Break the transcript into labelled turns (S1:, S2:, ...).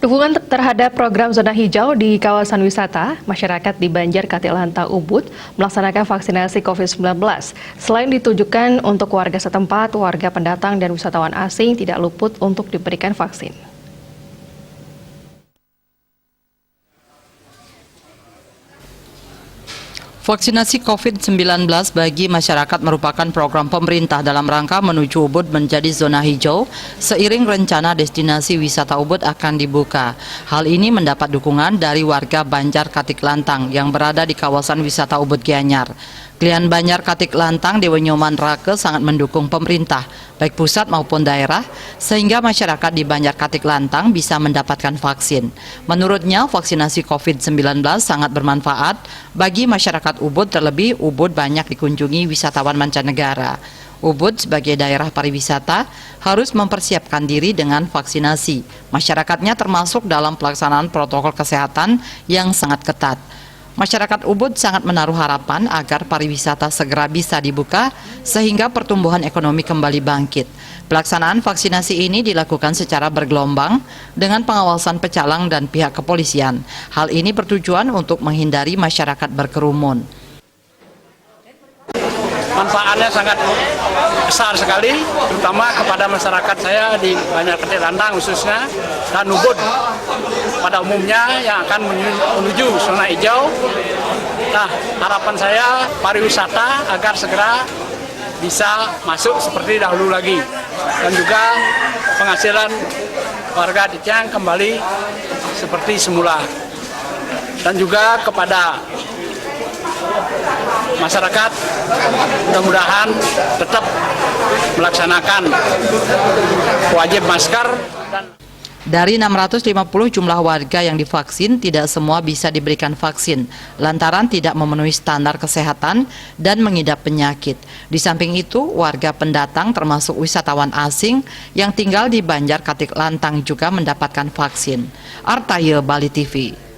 S1: Dukungan terhadap program zona hijau di kawasan wisata, masyarakat di Banjar Katilantar Ubud melaksanakan vaksinasi COVID-19. Selain ditujukan untuk warga setempat, warga pendatang dan wisatawan asing tidak luput untuk diberikan vaksin.
S2: Vaksinasi COVID-19 bagi masyarakat merupakan program pemerintah dalam rangka menuju Ubud menjadi zona hijau seiring rencana destinasi wisata Ubud akan dibuka. Hal ini mendapat dukungan dari warga Banjar Katiklantang yang berada di kawasan wisata Ubud Gianyar. Klien Banjar Katiklantang Dewa Nyoman Rake sangat mendukung pemerintah, baik pusat maupun daerah, sehingga masyarakat di Banjar Katiklantang bisa mendapatkan vaksin. Menurutnya, vaksinasi COVID-19 sangat bermanfaat bagi masyarakat Ubud, terlebih Ubud banyak dikunjungi wisatawan mancanegara. Ubud sebagai daerah pariwisata harus mempersiapkan diri dengan vaksinasi. Masyarakatnya termasuk dalam pelaksanaan protokol kesehatan yang sangat ketat. Masyarakat Ubud sangat menaruh harapan agar pariwisata segera bisa dibuka sehingga pertumbuhan ekonomi kembali bangkit. Pelaksanaan vaksinasi ini dilakukan secara bergelombang dengan pengawasan pecalang dan pihak kepolisian. Hal ini bertujuan untuk menghindari masyarakat berkerumun.
S3: Manfaatnya sangat besar sekali, terutama kepada masyarakat saya di Banjar Katilantar khususnya dan Ubud pada umumnya yang akan menuju zona hijau. Nah, harapan saya pariwisata agar segera bisa masuk seperti dahulu lagi, dan juga penghasilan warga di Tiang kembali seperti semula, dan juga kepada masyarakat mudah-mudahan tetap melaksanakan wajib masker.
S2: Dari 650 jumlah warga yang divaksin, tidak semua bisa diberikan vaksin lantaran tidak memenuhi standar kesehatan dan mengidap penyakit. Di samping itu, warga pendatang termasuk wisatawan asing yang tinggal di Banjar Katiklantang juga mendapatkan vaksin. Artaye Bali TV.